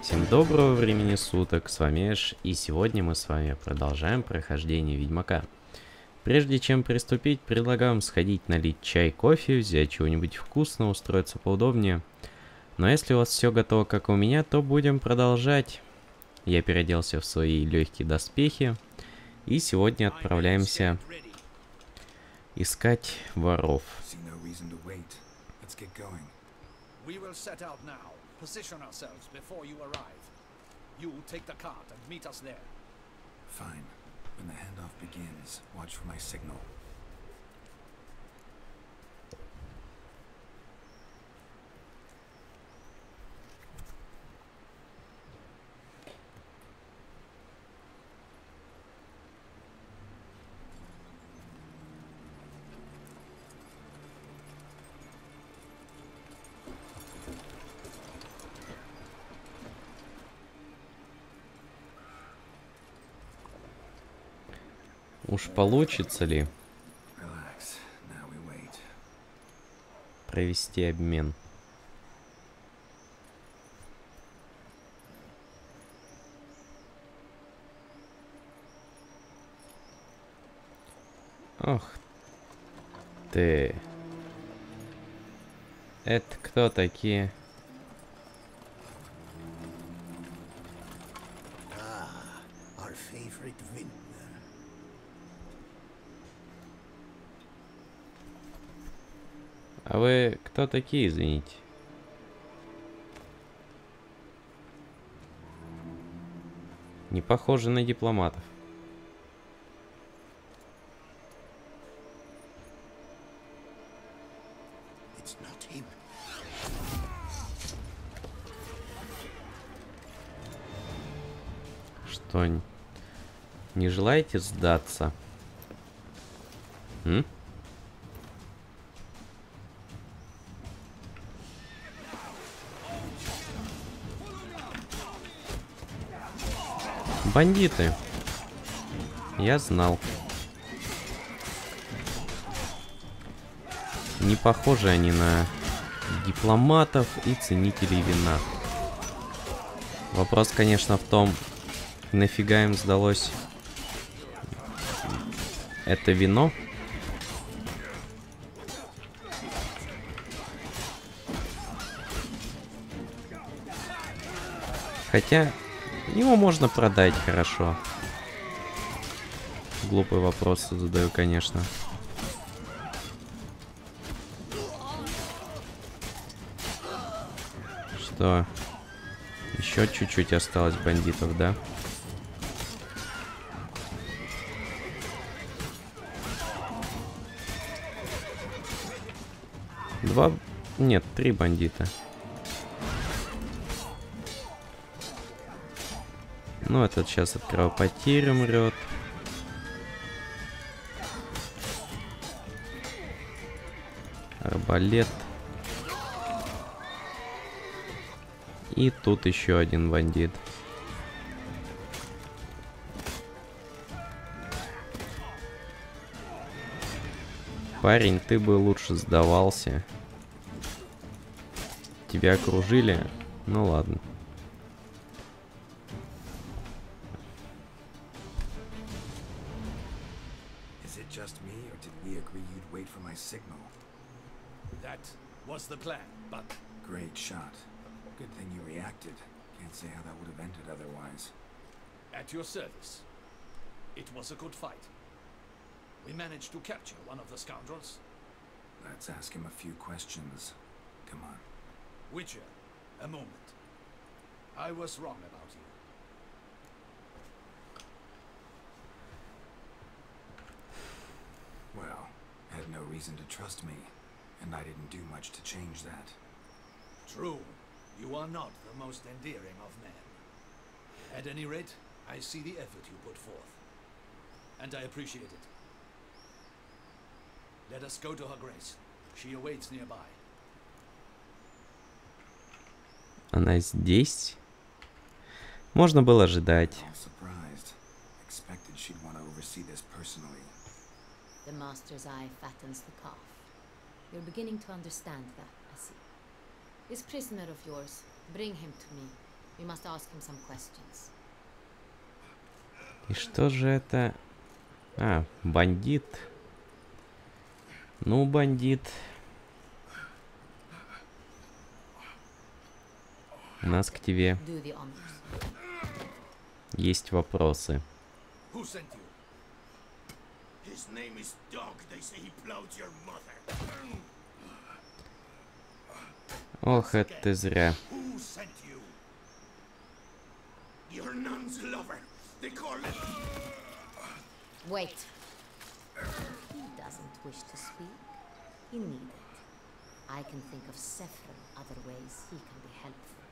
Всем доброго времени суток, с вами Эш, и сегодня мы с вами продолжаем прохождение Ведьмака. Прежде чем приступить, предлагаю вам сходить налить чай, кофе, взять чего-нибудь вкусного, устроиться поудобнее. Но если у вас все готово, как у меня, то будем продолжать. Я переоделся в свои легкие доспехи, и сегодня отправляемся искать воров. Position ourselves before you arrive. You take the cart and meet us there. Fine. When the handoff begins, watch for my signal. Уж получится ли провести обмен? Ох ты. Это кто такие? А вы кто такие, извините? Не похожи на дипломатов. Что, не желаете сдаться? М? Бандиты. Я знал. Не похожи они на дипломатов и ценителей вина. Вопрос, конечно, в том, нафига им сдалось это вино. Хотя его можно продать хорошо. Глупые вопросы задаю, конечно. Что? Еще чуть-чуть осталось бандитов, да? Два... Нет, 3 бандита. Ну, этот сейчас от кровопотери умрет. Арбалет. И тут еще один бандит. Парень, ты бы лучше сдавался. Тебя окружили? Ну ладно. Just me, or did we agree you'd wait for my signal? That was the plan, but... Great shot. Good thing you reacted. Can't say how that would have ended otherwise. At your service. It was a good fight. We managed to capture one of the scoundrels. Let's ask him a few questions. Come on. Witcher, a moment. I was wrong about you. Well, I had no reason to trust me, and I didn't do much to change that. True, you are not the most endearing of men. At any rate, I see the effort you put forth, and I appreciate it. Let us go to her grace. She awaits nearby. Она здесь? Можно было ожидать. The master's eye fattens the calf. You're beginning to understand that, I see. This prisoner of yours, bring him to me. We must ask him some questions. И что же это? А, бандит. Ну, бандит. У нас к тебе Do the honors. есть вопросы. Who sent you? His name is Dog. They say he plowed your mother. Ох, это ты зря. Who sent you? Your nun's lover. They call it. Wait. He doesn't wish to speak. He need it. I can think of several other ways he can be helpful.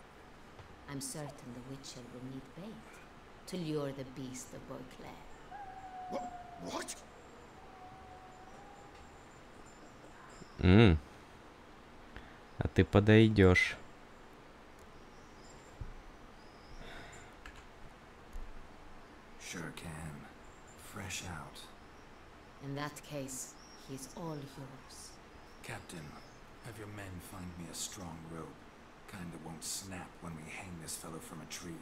I'm certain the Witcher will need bait to lure the beast of Beauclair. What? А ты подойдешь. Sure can. Fresh out. In that case, he's all yours. Captain, have your men find me a strong rope. Kinda won't snap when we hang this fellow from a tree.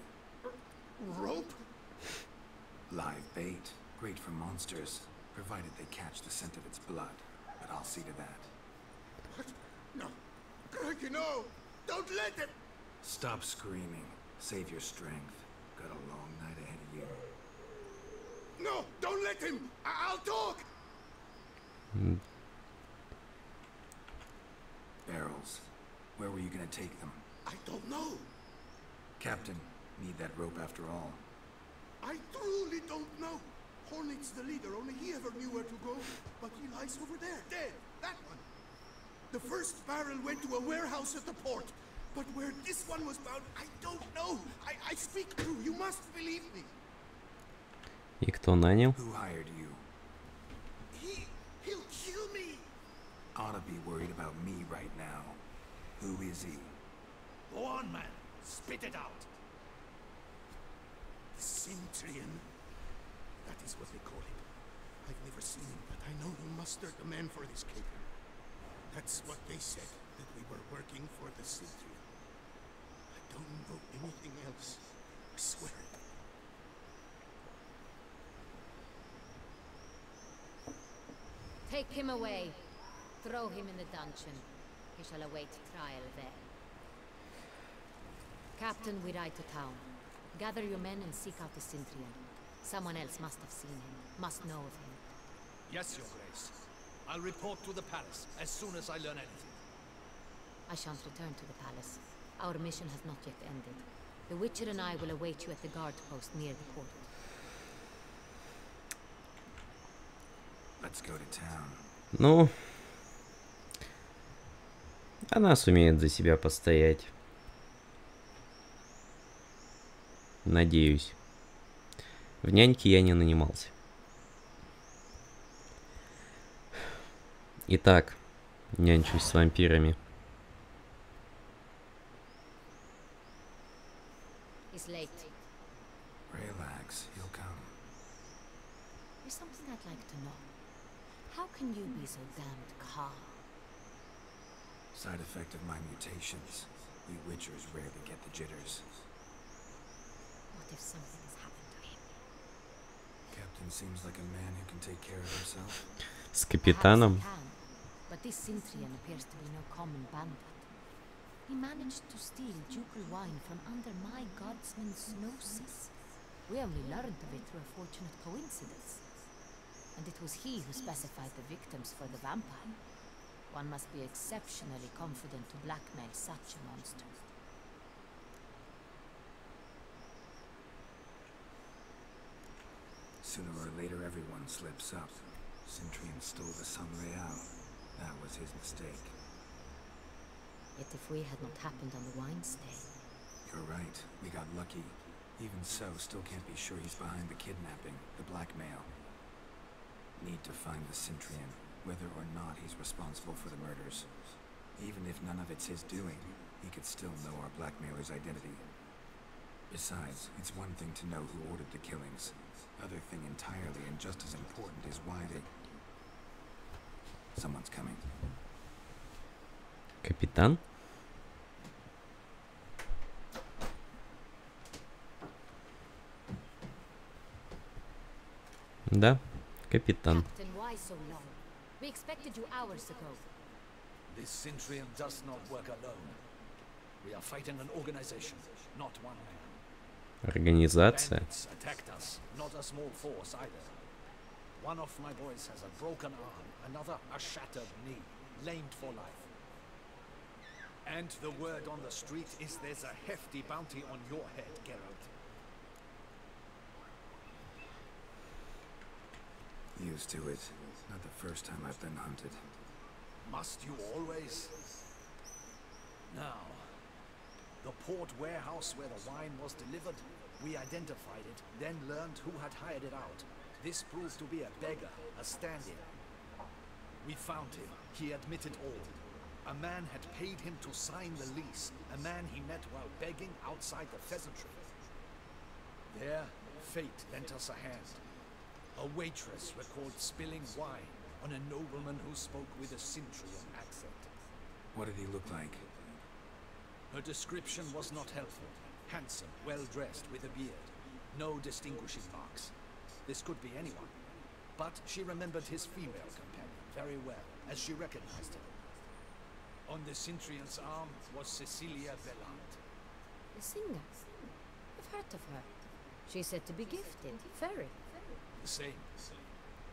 Rope? Live bait. Great for monsters, provided they catch the scent of its blood. But I'll see to that. What? No. Crikey, no! Don't let him! Stop screaming. Save your strength. Got a long night ahead of you. No! Don't let him! I'll talk! Barrels. Where were you gonna take them? I don't know. Captain, need that rope after all. I truly don't know. Hornet's the leader, only he ever knew where to go. But he lies over there, dead. That one. The first barrel went to a warehouse at the port. But where this one was bound, I don't know. I speak true. You must believe me. И кто нанял? Who hired you? He'll kill me. Ought to be worried about me right now. Who is he? Go on, man. Spit it out. Centurion. That is what they call him. I've never seen him, but I know he mustered the men for this cape. That's what they said, that we were working for the Centurion. I don't know anything else. I swear it. Take him away. Throw him in the dungeon. He shall await trial there. Captain, we ride to town. Gather your men and seek out the Centurion. Someone else must have seen him, must know of him. Yes, Your Grace. I'll report to the palace as soon as I learn anything. I shan't return to the palace. Our mission has not yet ended. The Witcher and I will await you at the guard post near the port. Let's go to town. Ну, она сумеет за себя постоять. Надеюсь. В няньке я не нанимался. Итак, нянчусь с вампирами. He's late. Relax, he'll come. There's something I'd like to know. How can you be so damned calm? Side effect of my mutations. We Witchers rarely get the jitters. What if something has happened to him? Captain seems like a man who can take care of himself. С капитаном. Perhaps he can, but this Centurion appears to be no common bandit. He managed to steal ducal wine from under my guardsman's noses. We only learned of it through a fortunate coincidence. And it was he who specified the victims for the vampire. One must be exceptionally confident to blackmail such a monster. Sooner or later, everyone slips up. Centurion stole the Sun Real. That was his mistake. Yet if we had not happened on the wine stain... You're right. We got lucky. Even so, still can't be sure he's behind the kidnapping, the blackmail. Need to find the Centurion, whether or not he's responsible for the murders. Even if none of it's his doing, he could still know our blackmailer's identity. Besides, it's one thing to know who ordered the killings. Other thing entirely, and just as important, is why they... Someone's coming. Капитан? Да, капитан. Captain, why so long? We expected you hours ago. This Centurion does not work alone. We are fighting an organization, not one man. Организация. Bandits attacked us, not a small force either. One of my boys has a broken arm, another a shattered knee, lamed for life. And the word on the street is there's a hefty bounty on your head, Geralt. Used to it. Not the first time I've been hunted. Must you always? Now, the port warehouse where the wine was delivered, we identified it, then learned who had hired it out. This proved to be a beggar, a stand-in. We found him. He admitted all. A man had paid him to sign the lease, a man he met while begging outside the pheasantry. There, fate lent us a hand. A waitress recalled spilling wine on a nobleman who spoke with a Centurion accent. What did he look like? Her description was not helpful. Handsome, well-dressed, with a beard. No distinguishing marks. This could be anyone. But she remembered his female companion very well, as she recognized him. On the Centurion's arm was Cecilia Bellant. The singer. I've heard of her. She's said to be gifted. Very. The same.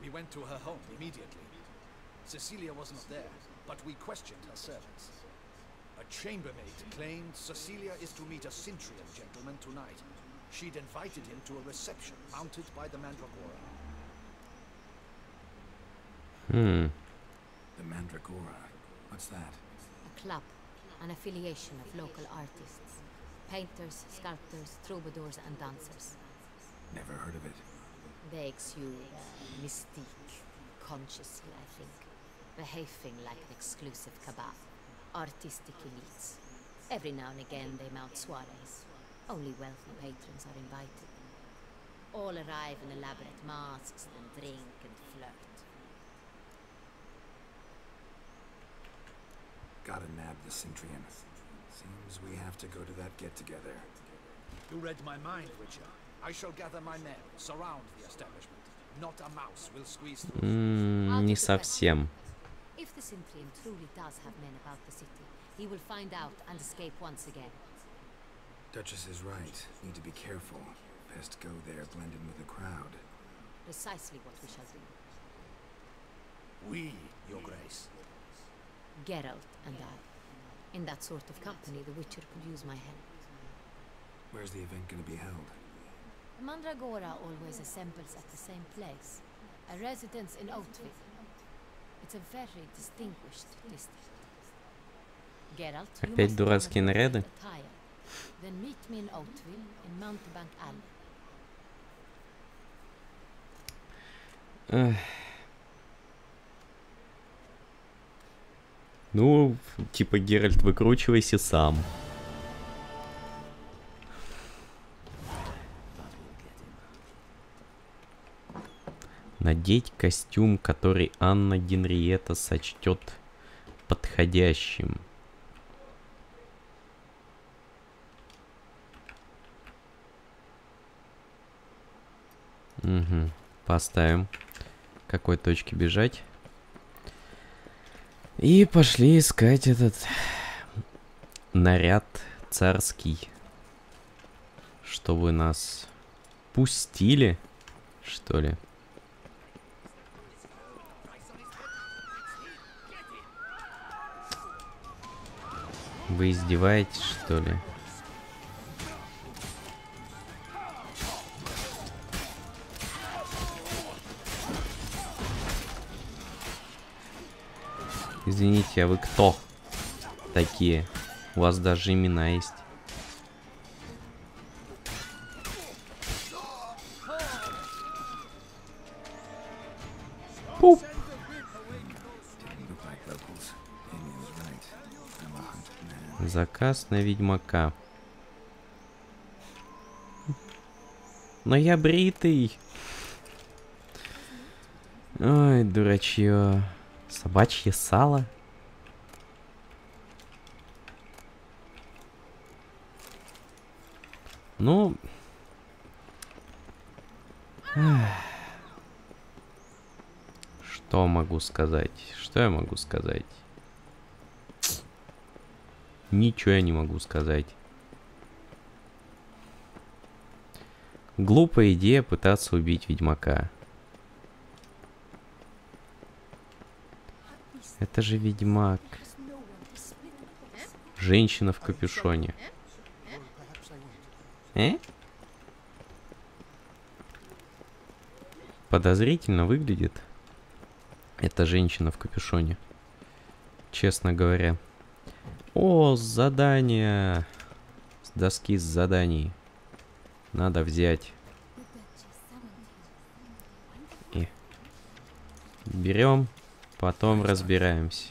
We went to her home immediately. Cecilia was not there, but we questioned her servants. A chambermaid claimed Cecilia is to meet a Centurion gentleman tonight. She'd invited him to a reception mounted by the Mandragora. The Mandragora? What's that? A club. An affiliation of local artists. Painters, sculptors, troubadours and dancers. Never heard of it. They exude mystique, consciously, I think. Behaving like an exclusive cabal. Artistic elites. Every now and again they mount soirees. Only wealthy patrons are invited. All arrive in elaborate masks, then drink and flirt. Gotta nab the Centurion. Seems we have to go to that get-together. You read my mind, Witcher. I shall gather my men, surround the establishment. Not a mouse will squeeze through. Не совсем. If the Centurion truly does have men about the city, he will find out and escape once again. Duchess is right. Need to be careful. Best go there, blend in with the crowd. Precisely what we shall do. We, Your Grace. Geralt and I. In that sort of company, the Witcher could use my help. Where's the event gonna be held? The Mandragora always assembles at the same place. A residence in Oatville. It's a very distinguished district. Geralt, you Опять must дурацкие come наряды. attire. Then meet me in Oatville in Mountebank Alley. Ну, типа, Геральт, выкручивайся сам. Надеть костюм, который Анна Генриетта сочтет подходящим. Угу. Поставим. К какой точке бежать? И пошли искать этот наряд царский. Чтобы нас пустили, что ли? Вы издеваетесь, что ли? Извините, а вы кто такие? У вас даже имена есть. Пуп. Заказ на ведьмака. Но я бритый. Ой, дурачье. Собачье сало. Ну... Что могу сказать? Что я могу сказать? Ничего я не могу сказать. Глупая идея пытаться убить ведьмака. Это же ведьмак. Женщина в капюшоне. Подозрительно выглядит эта женщина в капюшоне. Честно говоря. О, задание. С доски с заданий. Надо взять. И берем, потом разбираемся.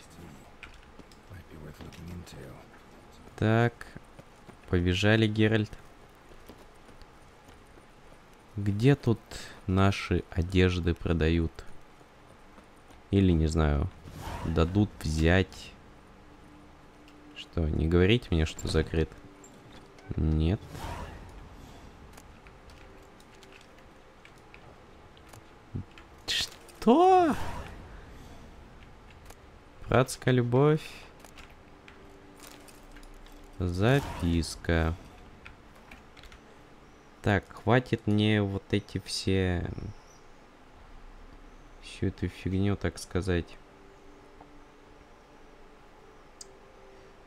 Так, побежали, Геральт. Где тут наши одежды продают? Или, не знаю, дадут взять. Что, не говорите мне, что закрыт? Нет. Что? Братская любовь. Записка. Так, хватит мне вот эти все... Всю эту фигню, так сказать.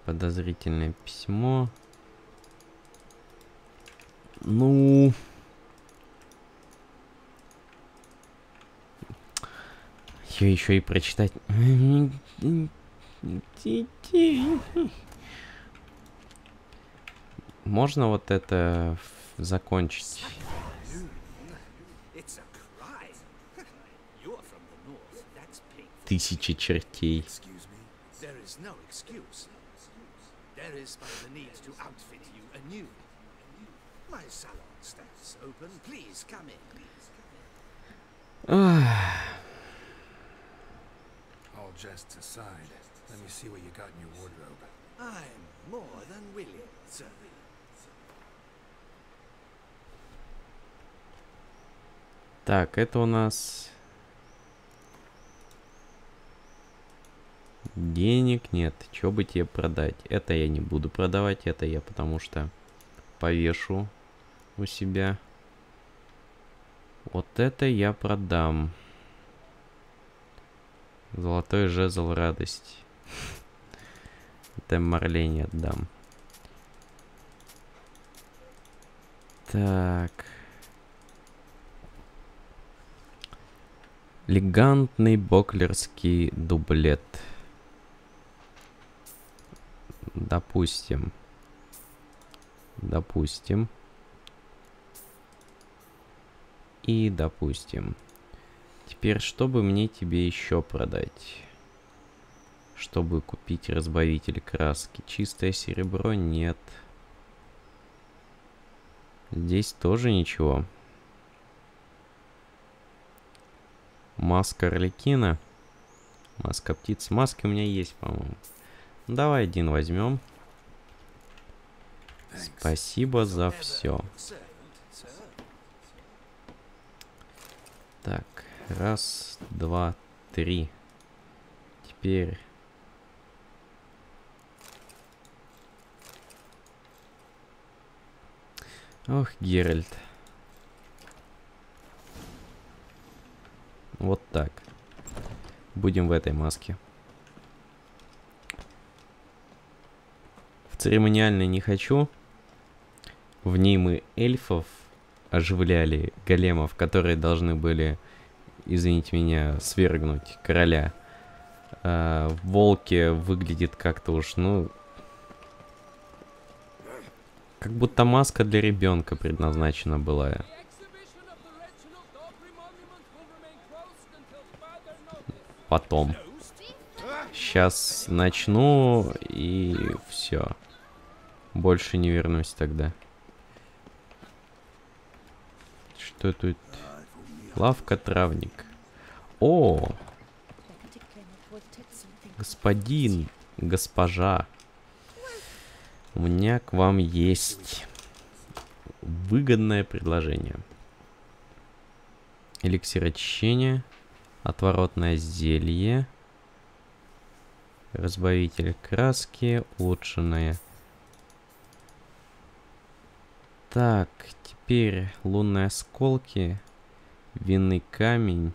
Подозрительное письмо. Ну... Ее еще и прочитать. Можно вот это закончить? Тысячи чертей. All jests aside, let me see what you got in your wardrobe. I'm more than willing, sir. Так, это у нас... Денег нет. Чё бы тебе продать? Это я не буду продавать. Это я потому что повешу у себя. Вот это я продам. Золотой жезл радости. Это Марлене отдам. Так. Элегантный боклерский дублет. Допустим. Допустим. И допустим. Теперь, чтобы мне тебе еще продать? Чтобы купить разбавитель краски. Чистое серебро нет. Здесь тоже ничего. Маска Арлекина. Маска птиц. Маски у меня есть, по-моему. Давай один возьмем. Спасибо за все. Так, раз, два, три. Теперь... Ох, Геральт. Вот так. Будем в этой маске. В церемониальной не хочу. В ней мы эльфов оживляли, големов, которые должны были, извините меня, свергнуть короля. Волки выглядит как-то уж, ну... Как будто маска для ребенка предназначена была. Потом. Сейчас начну и все. Больше не вернусь тогда. Что тут? Лавка травник. О! Господин, госпожа. У меня к вам есть выгодное предложение. Эликсир очищения. Отворотное зелье. Разбавитель краски. Улучшенное. Так, теперь лунные осколки. Винный камень.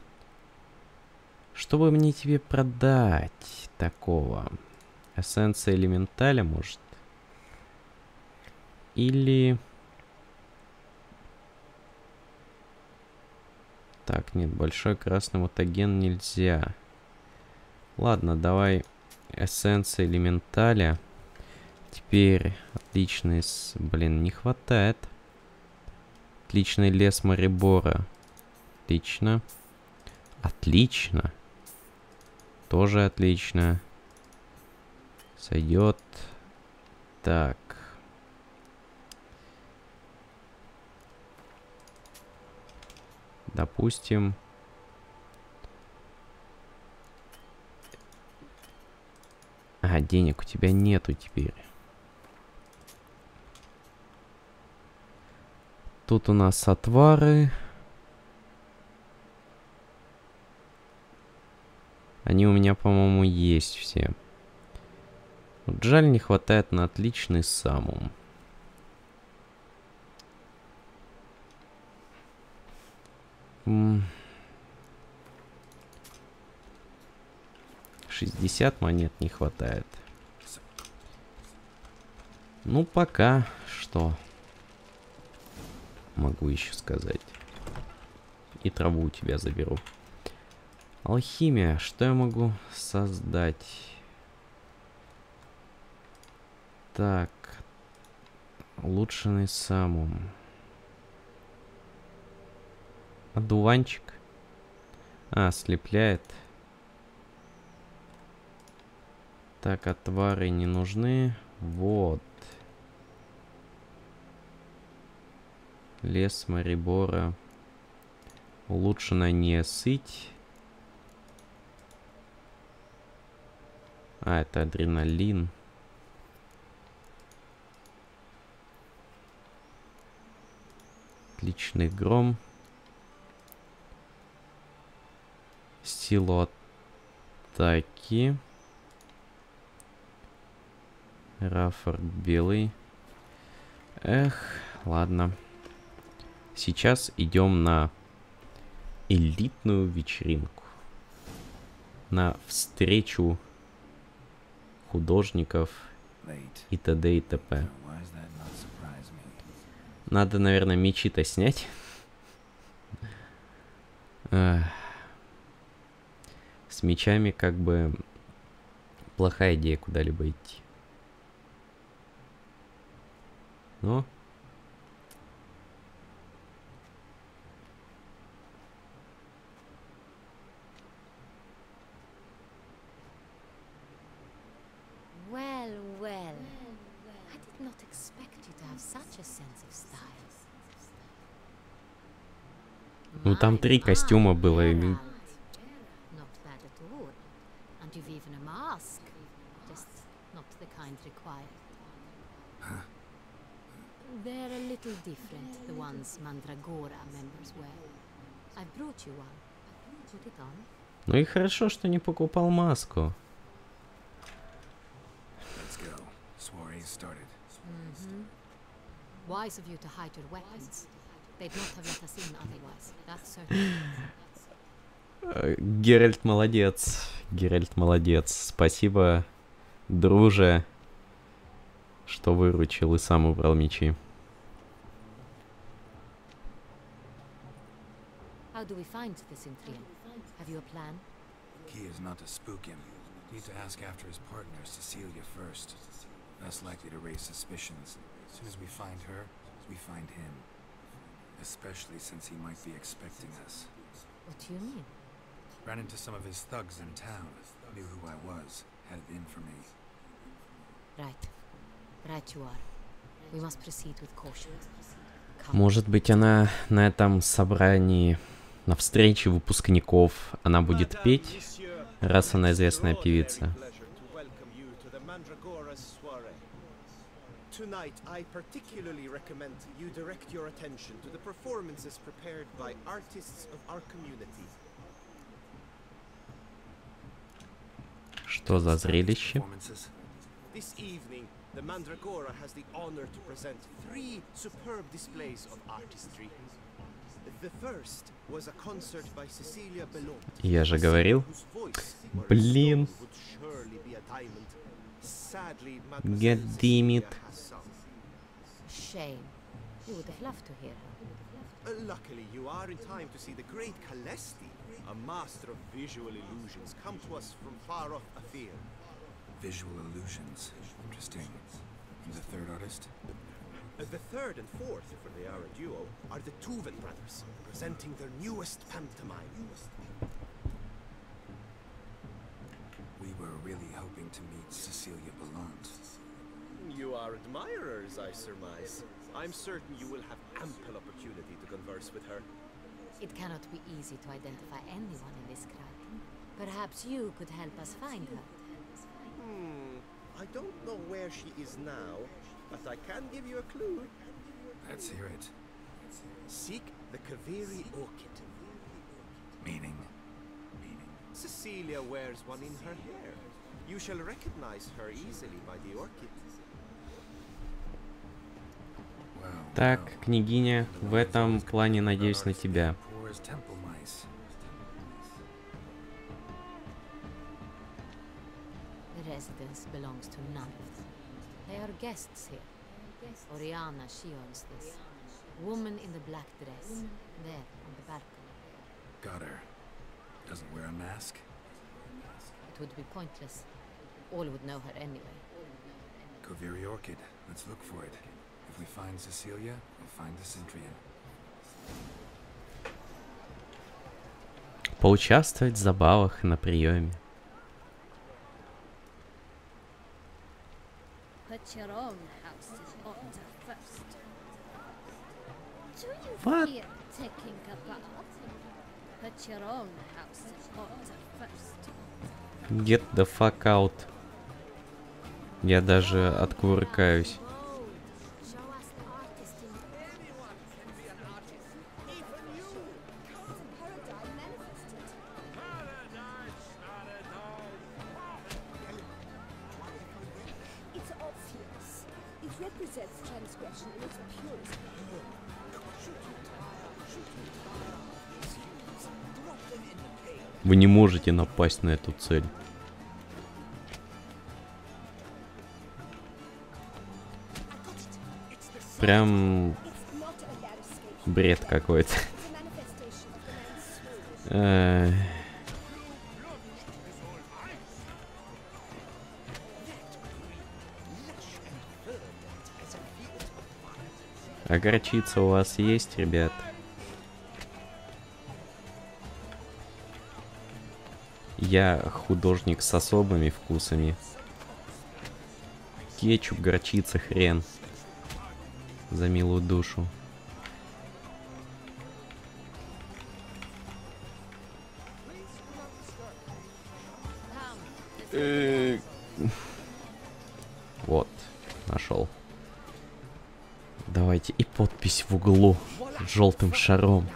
Что бы мне тебе продать такого? Эссенция элементаля, может? Или... Так, нет, большой красный мутаген нельзя. Ладно, давай эссенция элементаля. Теперь отличный... Блин, не хватает. Отличный лес Марибора. Отлично. Отлично. Тоже отлично. Сойдет. Так. Допустим. А, денег у тебя нету теперь. Тут у нас отвары. Они у меня, по-моему, есть все. Вот жаль, не хватает на отличный самум. — 60 монет не хватает. Ну, пока что могу еще сказать. И траву у тебя заберу. Алхимия. Что я могу создать? Так. Улучшенный самум. Одуванчик. А, ослепляет. Так, отвары не нужны. Вот. Лес Марибора. Улучшенная несыть. А, это адреналин. Отличный гром. Силу атаки. Рафорд белый. Эх, ладно. Сейчас идем на элитную вечеринку. На встречу художников и т.д. и т.п. Надо, наверное, мечи-то снять. С мечами как бы плохая идея куда-либо идти. Но... Well. I did not expect you to have such a sense of style. Ну там 3 костюма было. Not bad at all. And you've even a mask. Just not the kind required. They're a little different, the ones Mandragora members wear. I've brought you one. Put it on. Ну и хорошо, что не покупал маску. Wise of you to hide your weapons. They'd not have let us in otherwise. That's certain. Геральт молодец. Геральт молодец. Спасибо, друже, что выручил и сам убрал мечи. How do we find this Intrian? Have you a plan? Key is not to spook him. Need to ask after his partner, Cecilia, first. Less likely to raise suspicions. As soon as we find her, we find him. Especially since he might be expecting us. What do you mean? Ran into some of his thugs in town. Knew who I was. Had it in for me. Right you are. We must proceed with caution. Может быть, она на этом собрании, на встрече выпускников, она будет петь, раз она известная певица. Tonight, I particularly recommend you direct your attention to the performances prepared by artists of our community. Что за зрелище? This evening, the Mandragora has the honor to present 3 superb displays of artistry. The first was a concert by Cecilia Bellon. Я же говорил. Блин. God damn it. Shame. You would have loved to hear her. Luckily, you are in time to see the great Calesti, a master of visual illusions, come to us from far off afield. Visual illusions. Interesting. And the third artist? The third and fourth, for they are a duo, are the Tuven brothers, presenting their newest pantomime. We were really hoping to meet Cecilia Bellant. You are admirers, I surmise. I'm certain you will have ample opportunity to converse with her. It cannot be easy to identify anyone in this crowd. Perhaps you could help us find her. I don't know where she is now, but I can give you a clue. Let's hear it. Seek the Kaviri orchid. Meaning? Cecilia wears one in her hair. You shall recognize her easily by the orchid. Так, княгиня, в этом плане надеюсь на тебя. The residence belongs to none of them. They are guests here. Oriana, she owns this. Woman in the black dress. There, on the balcony. Got her. Doesn't wear a mask? It would be pointless. All would know her anyway. Kaviri orchid. Let's look for it. If we find Cecilia, we'll find the Centrian. Поучаствовать в забавах на приеме. Put your own house in order first. Do you What? fear taking a bath? Put your own house in order first. Get the fuck out. Я даже откувыркаюсь. Вы не можете напасть на эту цель. Прям бред какой-то. А горчица у вас есть, ребят? Я художник с особыми вкусами. Кетчуп, горчица, хрен. За милую душу. Вот, нашел. Давайте и подпись в углу желтым шаром.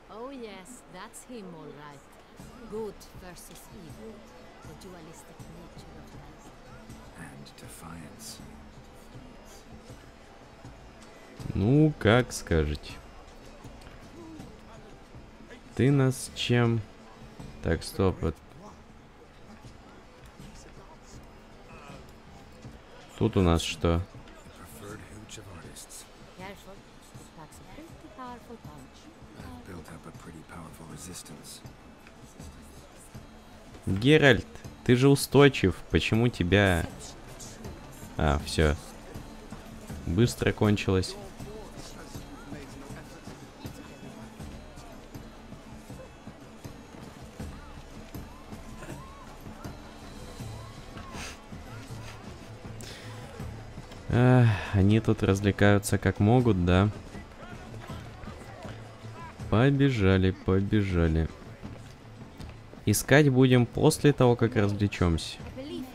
Oh yes, that's him all right. Good versus evil. The dualistic nature of life. And defiance. Ну, как скажете. Ты нас чем? Так, стоп. Вот. Тут у нас что? Careful. That's a pretty powerful punch. Built up a pretty powerful resistance. Геральт, ты же устойчив. Почему тебя... А, все. Быстро кончилось. Они тут развлекаются как могут, да? Побежали, побежали. Искать будем после того, как развлечемся. I believe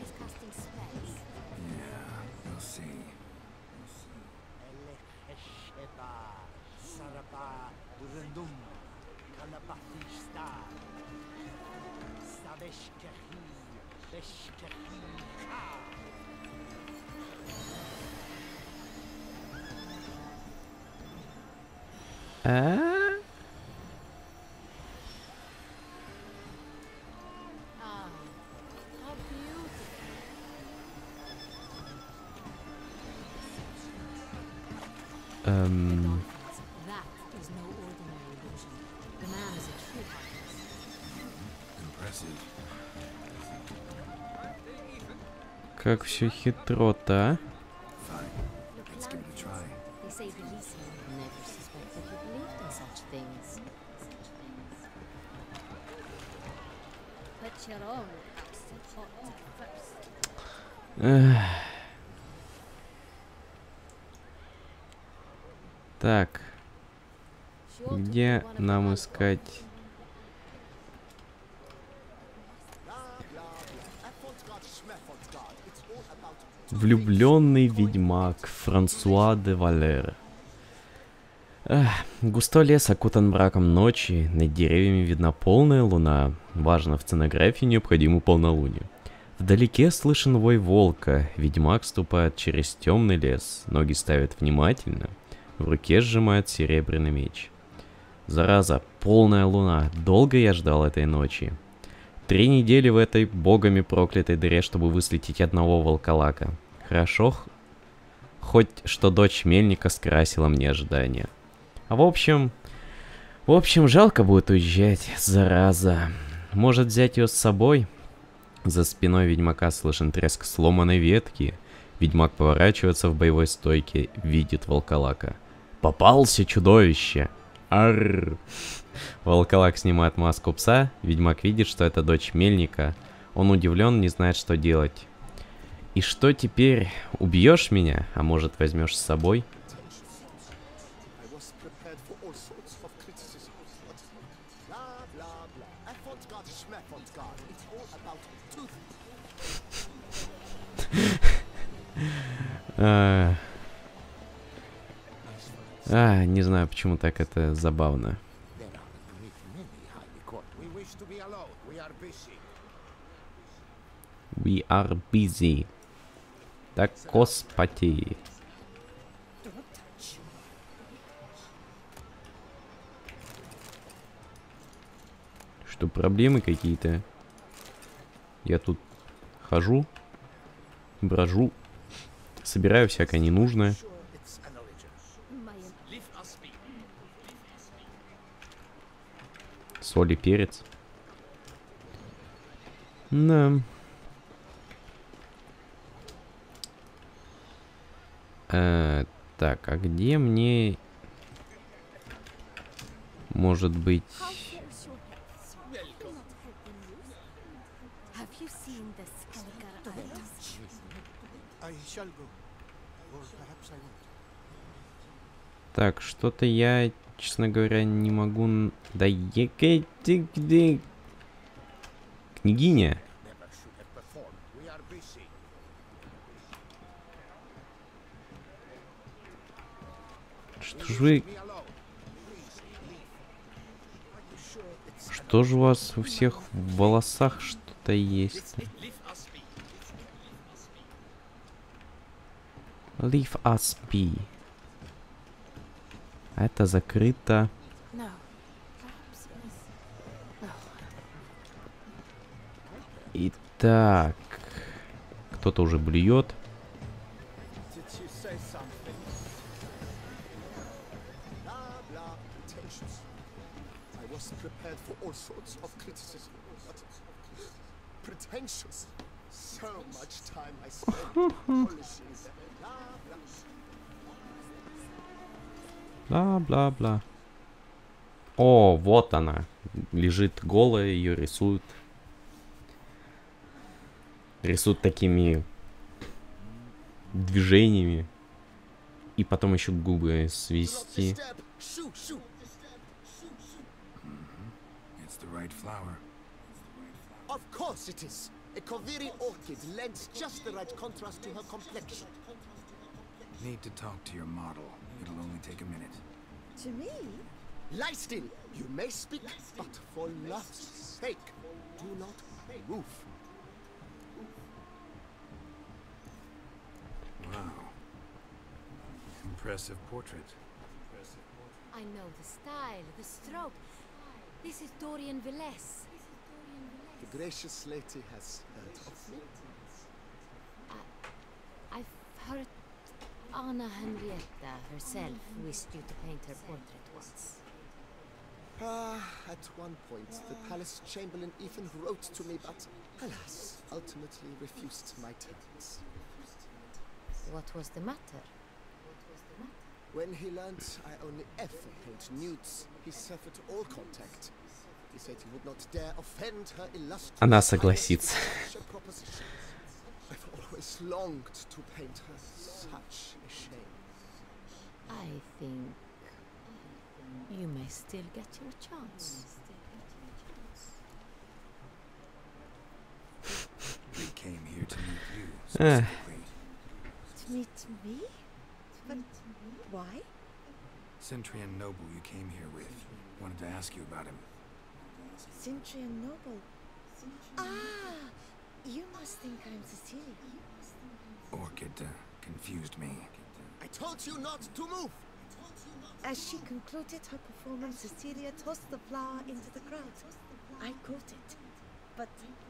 How beautiful. That is no ordinary illusion. The man is a true artist. Impressive. Как все хитро-то, а? Fine. Let's give it a try. They say the least will never suspect that you believed in such things. But your own house is hot first. Так, Sure to be где one of the нам outlaws. искать? Влюбленный ведьмак Франсуа де Валер. Густой лес окутан мраком ночи, над деревьями видна полная луна. Важно, в сценографии необходимо полнолуние. Вдалеке слышен вой волка, ведьмак ступает через темный лес, ноги ставит внимательно, в руке сжимает серебряный меч. Зараза, полная луна, долго я ждал этой ночи. 3 недели в этой богами проклятой дыре, чтобы выследить одного волколака. Хорошо, хоть что дочь мельника скрасила мне ожидания. А в общем, жалко будет уезжать, зараза. Может взять ее с собой? За спиной ведьмака слышен треск сломанной ветки. Ведьмак поворачивается в боевой стойке, видит волколака. Попался чудовище! Арррр! Волколак снимает маску пса, ведьмак видит, что это дочь мельника. Он удивлен, не знает, что делать. И что теперь? Убьешь меня? А может, возьмешь с собой? I was prepared for all sorts of criticism, but blah blah blah. Effort-God, Schmeffort-God. It's all about tooth. Не знаю, почему так это забавно. We wish to be alone. We are busy. We are busy. Так, господи. Что, проблемы какие-то? Я тут хожу, брожу, собираю всякое ненужное. Sure, it's an illusion. Leave us be. Соль и перец. Да. Так, а где мне... Может быть... Have you seen the Skelliger Isles? I shall go. Or perhaps I won't. Так, что-то я, честно говоря, не могу... Да Княгиня. Never should have performed. We are busy. Что ж вы... Be alone. Please leave. Are you sure it's Что же у вас у всех в волосах что-то есть? leave us be? Leave us be. А это закрыто. No. Perhaps yes. Итак. Кто-то уже блюет. Did you say something? Blah blah. Pretentious. I was prepared for all sorts of criticism, but pretentious. So much time I spent polishing them. Blah blah. Бла-бла-бла. О, вот она. Лежит голая, ее рисуют. Рисуют такими движениями. И потом еще губы свести. Step. Shoo shoo. It's the right flower. Of course it is. A Koviri orchid lends just the right contrast to her complexion. Need to talk to your model. It'll only take a minute. To me? Lie still. You may speak, but for love's sake, do not move. Wow. Impressive portrait. I know the style, the stroke. This is Dorian Villes. The gracious lady has heard of me. I've heard Anna Henrietta herself wished you to paint her portrait once. At one point, the palace chamberlain even wrote to me, but alas, ultimately refused my terms. What was the matter? When he learned I only ever paint nudes, he severed all contact. He said he would not dare offend her illustrious Она согласится. proposition. I've always longed to paint her such a shame. I think you may still get your chance. We came here to meet you specifically. To meet me? But why? Centurion Noble you came here with. Wanted to ask you about him. Centurion Noble. Ah! You must think I'm Cecilia. Orchid confused me. I told you not to move! As she concluded her performance, Cecilia tossed the flower into the crowd. I caught it, but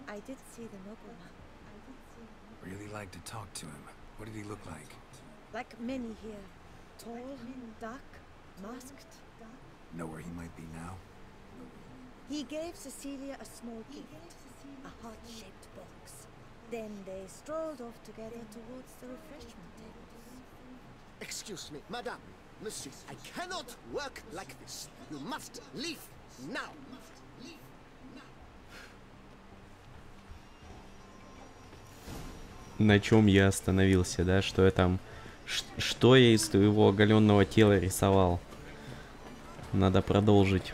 I did see the nobleman. Really like to talk to him. What did he look like? Like many here. Tall, dark, masked. Know where he might be now? He gave Cecilia a small gift, a heart-shaped box. Then they strolled off together towards the refreshment tables. Excuse me, madame, monsieur, I cannot work like this. You must leave now. На чем я остановился, да? Что я там... Что я из твоего оголенного тела рисовал? Надо продолжить.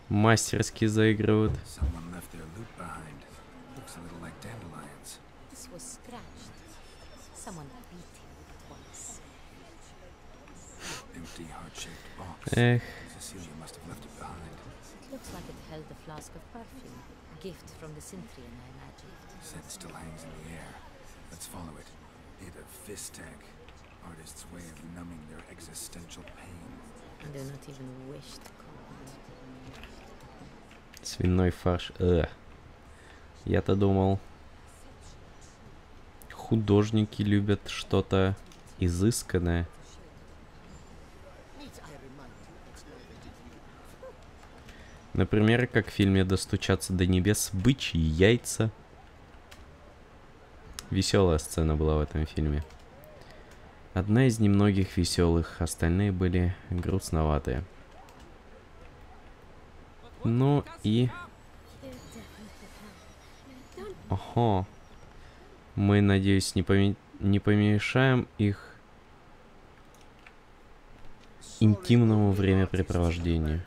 Мастерски заигрывают. Эх. Looks like it held a flask of perfume. A gift from the Cintrian, I imagine. Scent still hangs in the air. Let's follow it. Hit a fist tag. Artist's way of numbing their existential pain. I do not even wish to comment. Свиной фарш. Я-то думал, художники любят что-то изысканное. Например, как в фильме «Достучаться до небес», бычьи яйца. Веселая сцена была в этом фильме. Одна из немногих веселых, остальные были грустноватые. Ну и... Ого. Мы, надеюсь, не помешаем их интимному времяпрепровождению.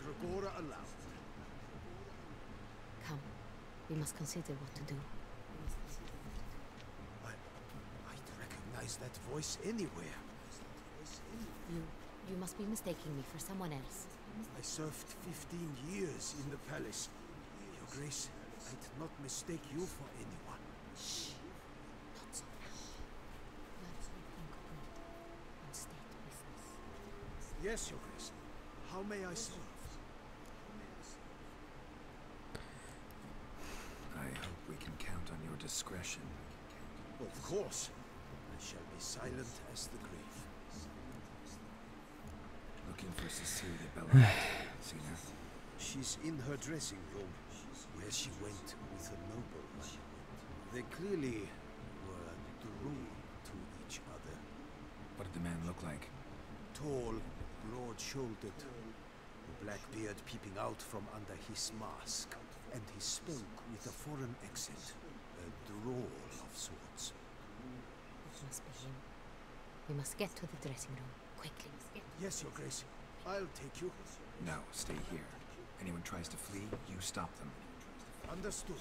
We must consider what to do. I'd recognize that voice anywhere. You must be mistaking me for someone else. I served 15 years in the palace. Your Grace, I'd not mistake you for anyone. Shh. Not so loud. We are speaking good on state business. Yes, Your Grace. How may I serve? I hope we can count on your discretion. Of course. I shall be silent as the grave. Looking for Cecilia Bella. Seen her? She's in her dressing room, where she went with a nobleman. They clearly were drawn to each other. What did the man look like? Tall, broad-shouldered, a black beard peeping out from under his mask, and he spoke with a foreign accent, a drawl of sorts. It must be him. We must get to the dressing room, quickly. Yes, Your Grace. I'll take you. No, stay here. Anyone tries to flee, you stop them. Understood.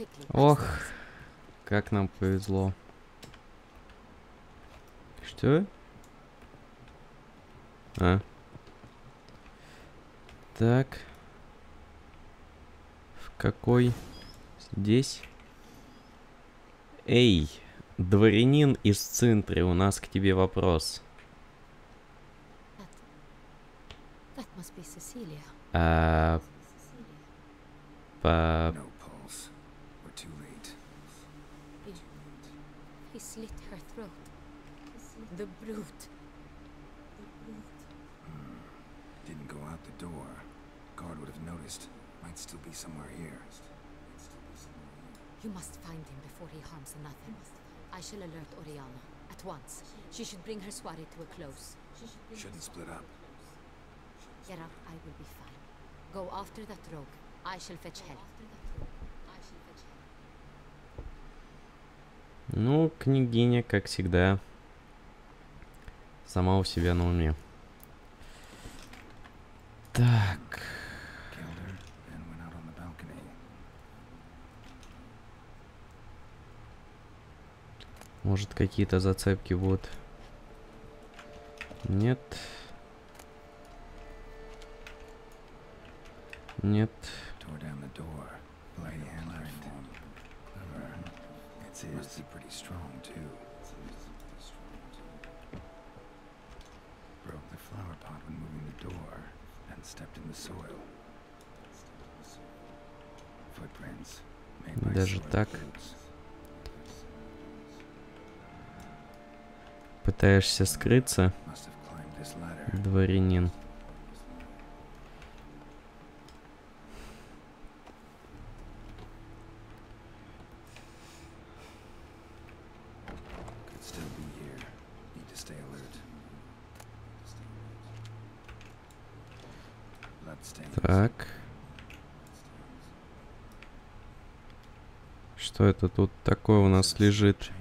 quickly. Ох, как нам повезло. Что? А. Так. В какой? Здесь? Эй, дворянин из Цинтри, у нас к тебе вопрос. That must be Cecilia. No pulse. We're too late. He slit her throat. The brute. Didn't go out the door. Guard would have noticed. Might still be somewhere here. You must find him before he harms another. I shall alert Oriana at once. She should bring her soirée to a close. Shouldn't split up. Get up, I will be fine. Go after that rogue. I shall fetch help. Ну, княгиня, как всегда, сама у себя на уме. Так. Может, какие-то зацепки будут? Нет. Нет. Даже так. Пытаешься скрыться, дворянин. Так. Что это тут такое у нас лежит?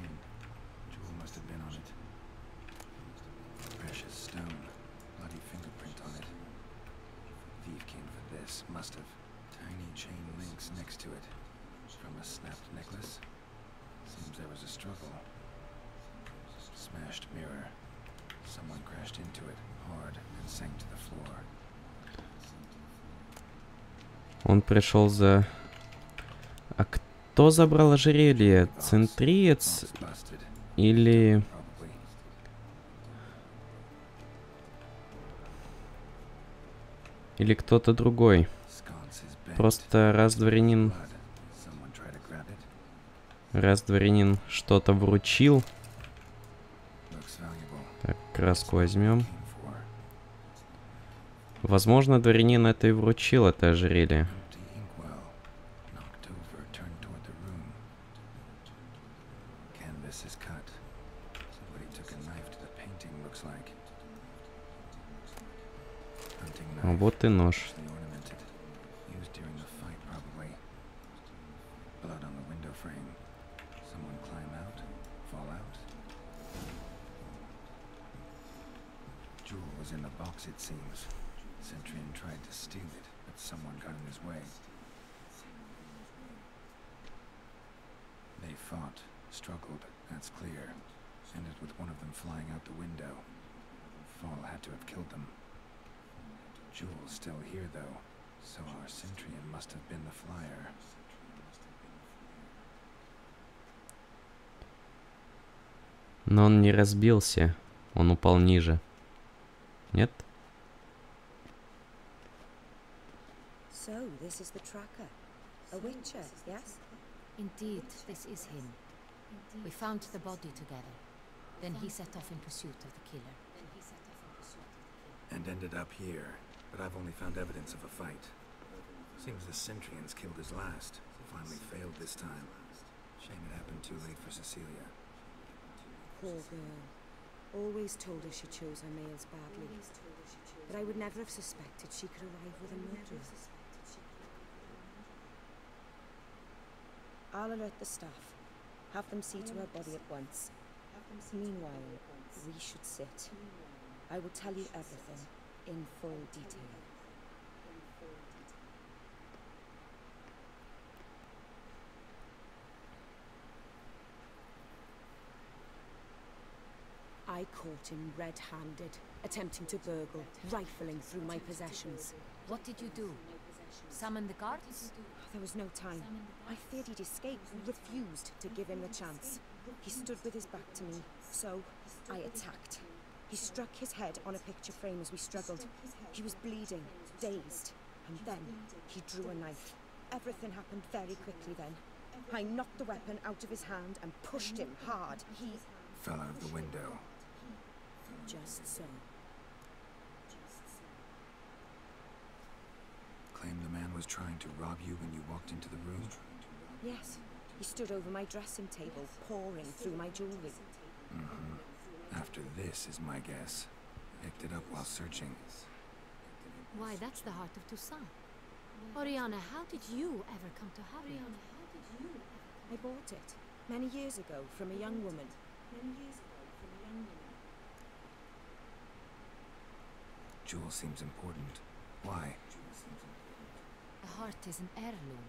Он пришел за... А кто забрал ожерелье? Центриец или... Или кто-то другой? Просто раз дворянин что-то вручил. Так, краску возьмем. Возможно, дворянин это и вручил, это ожерелье. А вот и нож. Но он не разбился, он упал ниже. Нет? So, this is the tracker. A witcher, yes? Indeed, this is him. We found the body together. Then he set off in pursuit of the killer. And ended up here, but I've only found evidence of a fight. Seems the Centrians killed his last. Finally failed this time. Shame it happened too late for Cecilia. Poor girl. Always told her she chose her males badly. But I would never have suspected she could arrive with a murderer. I'll alert the staff. Have them see to her body at once. Meanwhile, we should sit. I will tell you everything, in full detail. caught him red-handed, attempting to burgle, rifling through my possessions. What did you do? Summon the guards? There was no time. I feared he'd escape and refused to give him the chance. He stood with his back to me, so I attacked. He struck his head on a picture frame as we struggled. He was bleeding, dazed, and then he drew a knife. Everything happened very quickly then. I knocked the weapon out of his hand and pushed him hard. He fell out of the window. Just so. Claimed the man was trying to rob you when you walked into the room? Yes. He stood over my dressing table, pouring through my jewelry. After this is my guess. Picked it up while searching. Why, that's the heart of Toussaint. Oriana, how did you ever come to have it? I bought it many years ago from a young woman. Jewel seems important. Why? The heart is an heirloom.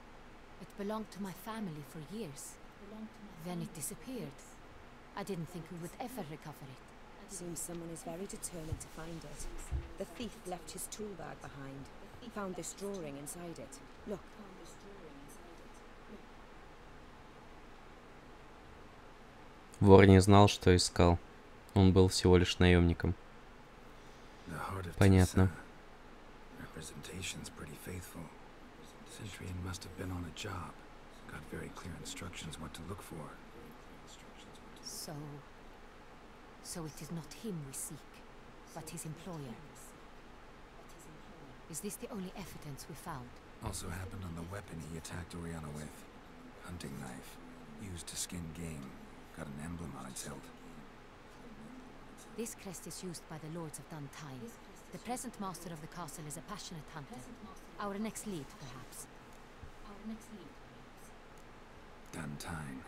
It belonged to my family for years. Then it disappeared. I didn't think we would ever recover it. Seems someone is very determined to find it. The thief left his tool bag behind. Found this drawing inside it. Look. Вор не знал, что искал. Он был всего лишь наемником. Понятно. Representation's pretty faithful. Centurion must have been on a job. Got very clear instructions what to look for. So it is not him we seek, but his employer. Is this the only evidence we found? Also happened on the weapon he attacked Oriana with. Hunting knife. Used to skin game. Got an emblem on its hilt. This crest is used by the lords of Duntine. The present master of the castle is a passionate hunter. Our next lead, perhaps. Duntine.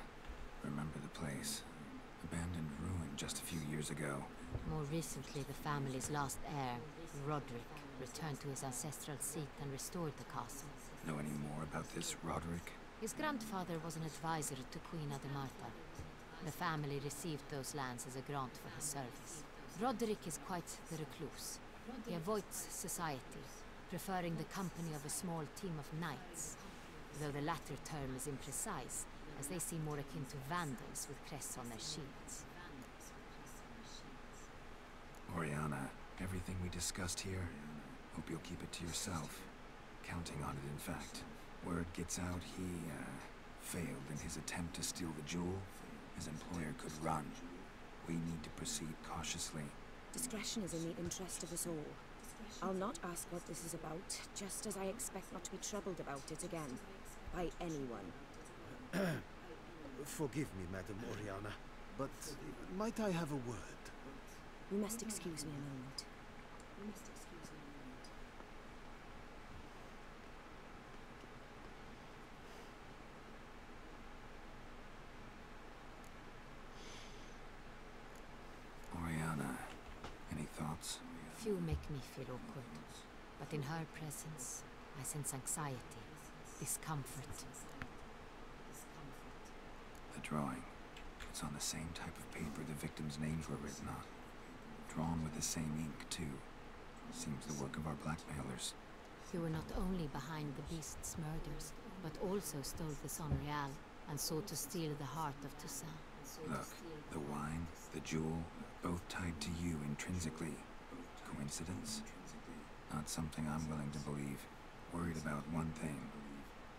Remember the place. Abandoned ruin just a few years ago. More recently, the family's last heir, Roderick, returned to his ancestral seat and restored the castle. Know any more about this Roderick? His grandfather was an advisor to Queen Ademarta. The family received those lands as a grant for his service. Roderick is quite the recluse. He avoids society, preferring the company of a small team of knights, though the latter term is imprecise, as they seem more akin to vandals with crests on their shields. Oriana, everything we discussed here, hope you'll keep it to yourself. Counting on it, in fact. Word gets out he, failed in his attempt to steal the jewel. His employer could run. We need to proceed cautiously. Discretion is in the interest of us all. I'll not ask what this is about, just as I expect not to be troubled about it again. By anyone. Forgive me, Madam Oriana, but might I have a word? You must excuse me a moment. Oriana, any thoughts? Few make me feel awkward, but in her presence, I sense anxiety, discomfort. The drawing. It's on the same type of paper the victims' names were written on. Drawn with the same ink, too. Seems the work of our blackmailers. You were not only behind the beast's murders, but also stole the Son Real and sought to steal the heart of Toussaint. Look, the wine, the jewel, both tied to you intrinsically. Coincidence? Not something I'm willing to believe. Worried about one thing.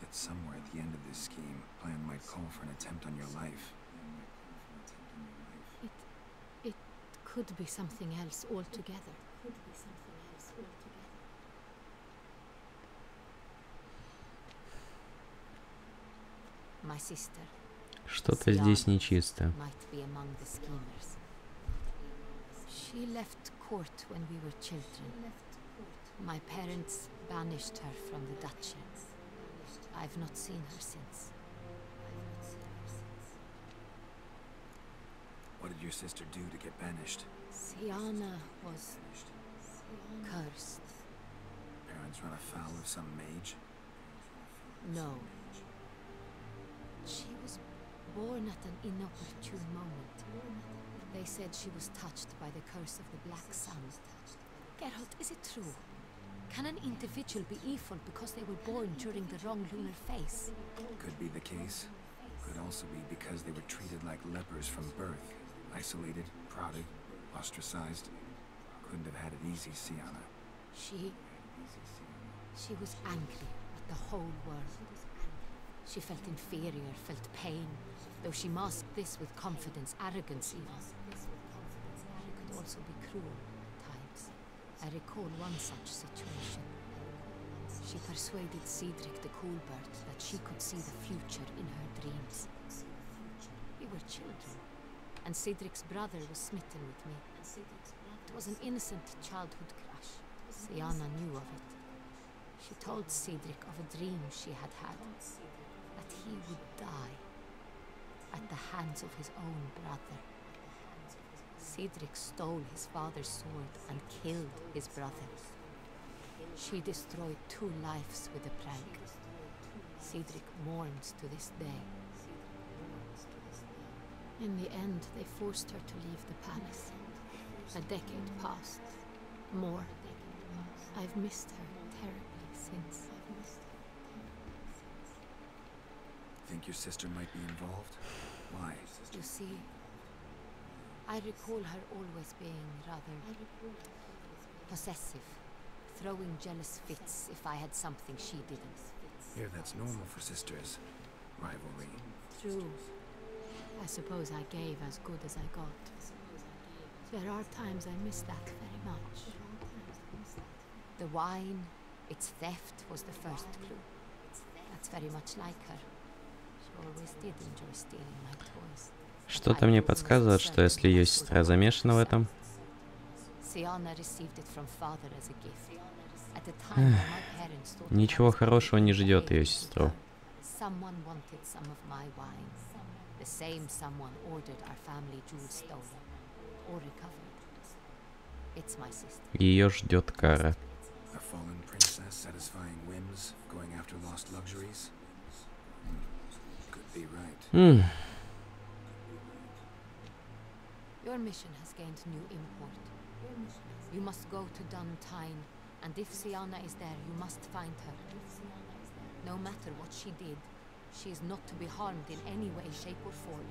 That somewhere at the end of this scheme, plan might call for an attempt on your life. It could be something else altogether. My sister. Что-то здесь нечисто. Might be among the schemers. She left court when we were children. My parents banished her from the duchy. I've not seen her since. What did your sister do to get banished? Siana was cursed. Parents run afoul of some mage? No. She was born at an inopportune moment. They said she was touched by the curse of the Black Sun. Geralt, is it true? Can an individual be evil because they were born during the wrong lunar phase? Could be the case. Could also be because they were treated like lepers from birth. Isolated, prodded, ostracized. Couldn't have had it easy, Sienna. She was angry at the whole world. She felt inferior, felt pain, though she masked this with confidence, arrogance even. She could also be cruel at times. I recall one such situation. She persuaded Cedric the Coolbird that she could see the future in her dreams. We were children, and Cedric's brother was smitten with me. It was an innocent childhood crush. Sienna knew of it. She told Cedric of a dream she had had, that he would die at the hands of his own brother. Cedric stole his father's sword and killed his brother. She destroyed 2 lives with a prank. Cedric mourns to this day. In the end, they forced her to leave the palace. A decade passed. More. I've missed her terribly since. Think your sister might be involved? Why? You see, I recall her always being rather possessive, throwing jealous fits if I had something she didn't. Here, that's normal for sisters. Rivalry. True. I suppose I gave as good as I got. There are times I miss that very much. The wine, its theft was the first clue. That's very much like her. She always did enjoy stealing my toys. Что-то мне подсказывает, что если ее сестра замешана в этом... Ничего хорошего не ждет ее сестру. Ее ждет кара. Your mission has gained new import. You must go to Duntine, and if Sienna is there, you must find her. No matter what she did, she is not to be harmed in any way, shape or form.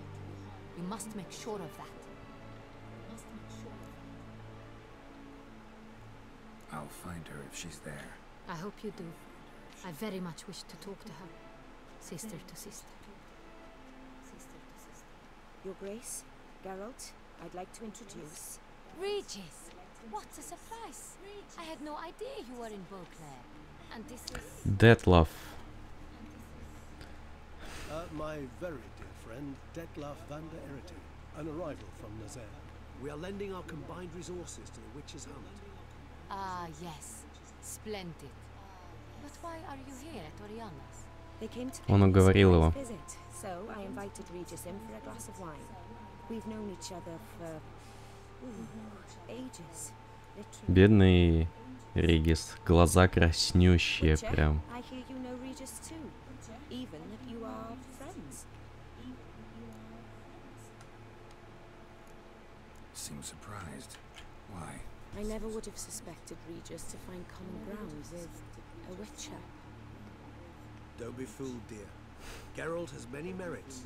You must make sure of that. I'll find her if she's there. I hope you do. I very much wish to talk to her. Sister to sister. Your Grace, Geralt, I'd like to introduce... Regis! What a surprise! I had no idea you were in Beauclair. And this is... Detlef. My very dear friend, Detlef van der Erity, an arrival from Nazaire. We are lending our combined resources to the Witch's Hunt. Ah, yes. Splendid. But why are you here at Oriana's? They came to Он уговорил его. visit, so I invited Regis in for a glass of wine. We've known each other for ages, literally. Бедный Регис. Глаза краснющие прям. I hear you know Regis too, even that you are friends. Seems surprised. Why? I never would have suspected Regis to find common ground with a witcher. Don't be fooled, dear. Geralt has many merits.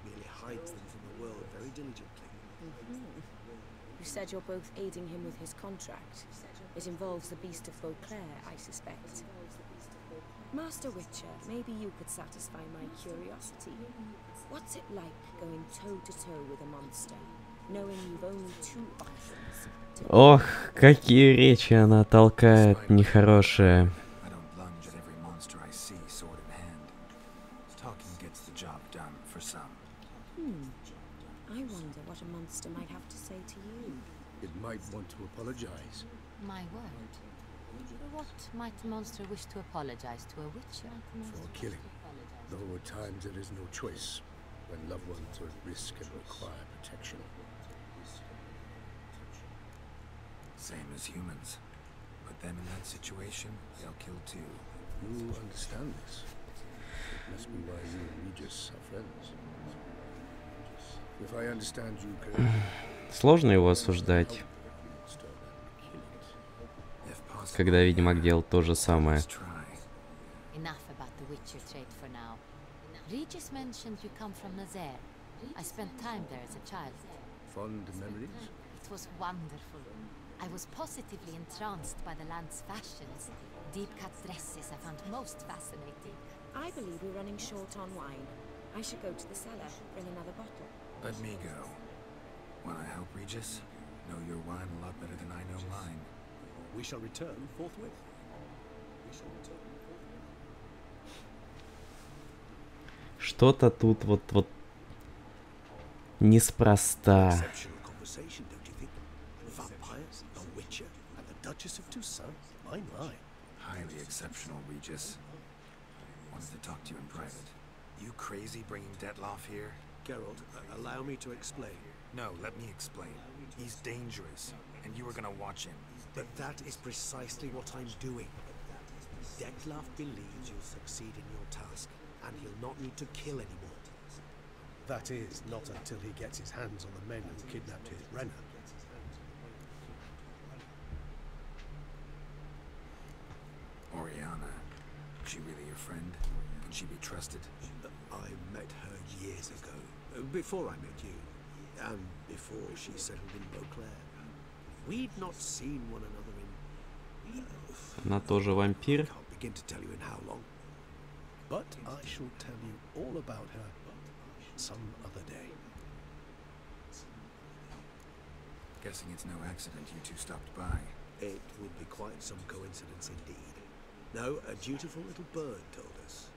He merely hides them from the world very diligently. You said you're both aiding him with his contract. It involves the Beast of Beauclair, I suspect. Master Witcher, maybe you could satisfy my curiosity. What's it like going toe-to-toe with a monster, knowing you've only 2 options? Ох, какие речи она толкает нехорошие. I wonder what a monster might have to say to you. It might want to apologize. My word. What might the monster wish to apologize to a witcher? For killing. Though at times there is no choice when loved ones are at risk and require protection. Same as humans. Put them in that situation, they'll kill too. You understand this. It must be why you and Regis are friends. If I understand you correctly, Сложно его осуждать, когда Ведьмак делал то же самое. Enough about the Witcher trade for now. Regis mentioned you come from Nazaire. I spent time there as a child. Fond memories? It was wonderful. I was positively entranced by the land's fashions. Deep-cut dresses I found most fascinating. I believe we're running short on wine. I should go to the cellar, bring another bottle. Let me go. Wanna help Regis? Know your wine a lot better than I know mine. We shall return forthwith. Что-то тут вот неспроста. Exceptional conversation, don't you think? Vampires, a witcher, and the Duchess of Toussaint. My. Highly exceptional, Regis. Wanted to talk to you in private. You crazy bringing Detloff here? Geralt, allow me to explain. No, let me explain. He's dangerous, and you were gonna watch him. But that is precisely what I'm doing. Detloff believes you'll succeed in your task, and he'll not need to kill anymore. That is, not until he gets his hands on the men who kidnapped his Renner. Oriana, is she really your friend? Can she be trusted? I met her years ago, before I met you, and before she settled in Beauclair. We'd not seen one another in... Она тоже вампир. I can't begin to tell you in how long. But I shall tell you all about her some other day. Guessing it's no accident you two stopped by. It would be quite some coincidence indeed. No, a dutiful little bird told us.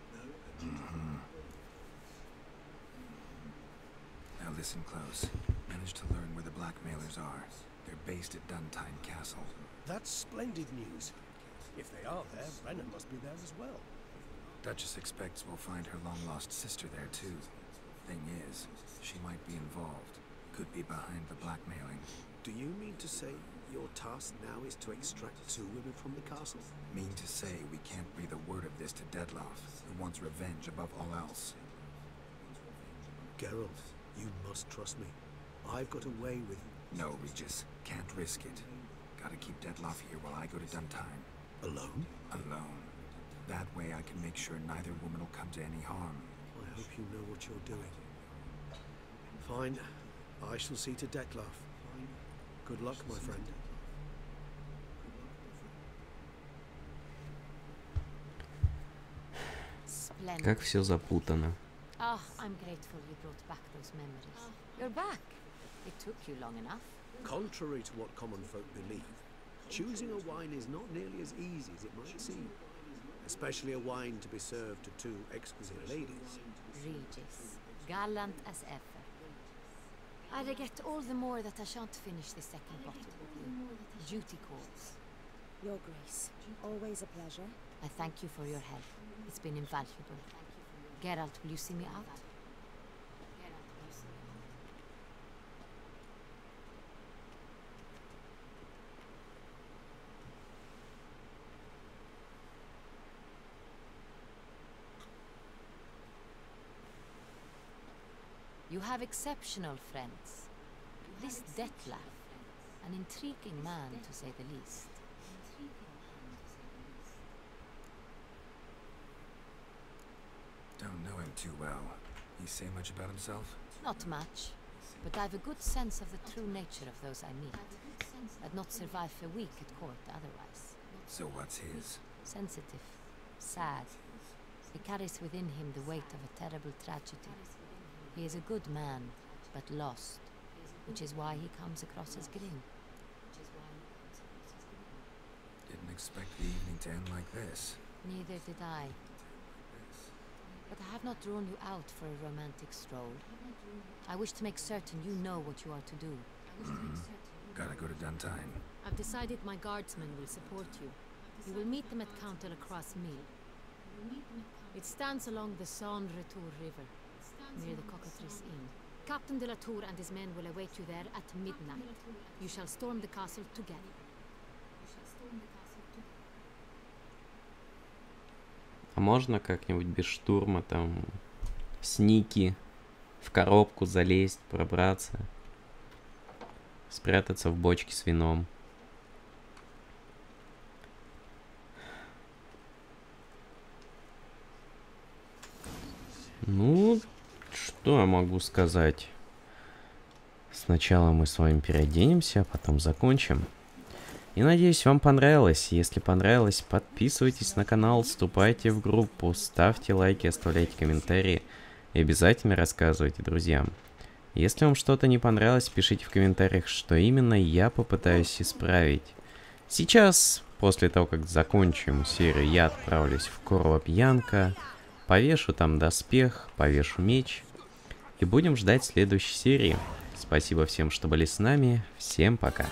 Now listen close. Managed to learn where the blackmailers are. They're based at Duntine Castle. That's splendid news. If they are there, Renner must be there as well. Duchess expects we'll find her long-lost sister there too. Thing is, she might be involved. Could be behind the blackmailing. Do you mean to say your task now is to extract 2 women from the castle? Mean to say we can't breathe a word of this to Detloff, who wants revenge above all else. Geralt, you must trust me. I've got a way with... No, Regis. Can't risk it. Gotta keep Detloff here while I go to Duntine. Alone? Alone. That way I can make sure neither woman will come to any harm. I hope you know what you're doing. Fine. I shall see to Detloff. Good luck, my friend. Splendid. Как все запутано. Ah, I'm grateful you brought back those memories. You're back. It took you long enough. Contrary to what common folk believe, choosing a wine is not nearly as easy as it might seem. Especially a wine to be served to 2 exquisite ladies. Regis, gallant as ever. I regret all the more that I shan't finish the second bottle with you. Duty calls. Your Grace, always a pleasure. I thank you for your help. It's been invaluable. Geralt, will you see me out? You have exceptional friends. This Detlaff, an intriguing man to say the least. Don't know him too well. He say much about himself? Not much, but I've a good sense of the true nature of those I meet. I'd not survive a week at court otherwise. So what's his? Sensitive, sad. He carries within him the weight of a terrible tragedy. He is a good man, but lost, which is why he comes across as grim. Didn't expect the evening to end like this. Neither did I. But I have not drawn you out for a romantic stroll. I wish to make certain you know what you are to do. Gotta go to Duntine. I've decided my guardsmen will support you. You will meet them at Count de la Croix Mill. It stands along the Saône-Retour River, near the Cockatrice Inn. Captain de la Tour and his men will await you there at midnight. You shall storm the castle together. А можно как-нибудь без штурма, там, сники, в коробку залезть, пробраться? спрятаться в бочке с вином. Ну, что я могу сказать? Сначала мы с вами переоденемся, а потом закончим. И надеюсь, вам понравилось. Если понравилось, подписывайтесь на канал, вступайте в группу, ставьте лайки, оставляйте комментарии и обязательно рассказывайте друзьям. Если вам что-то не понравилось, пишите в комментариях, что именно я попытаюсь исправить. Сейчас, после того, как закончим серию, я отправлюсь в Корво Пьянка, повешу там доспех, повешу меч и будем ждать следующей серии. Спасибо всем, что были с нами. Всем пока.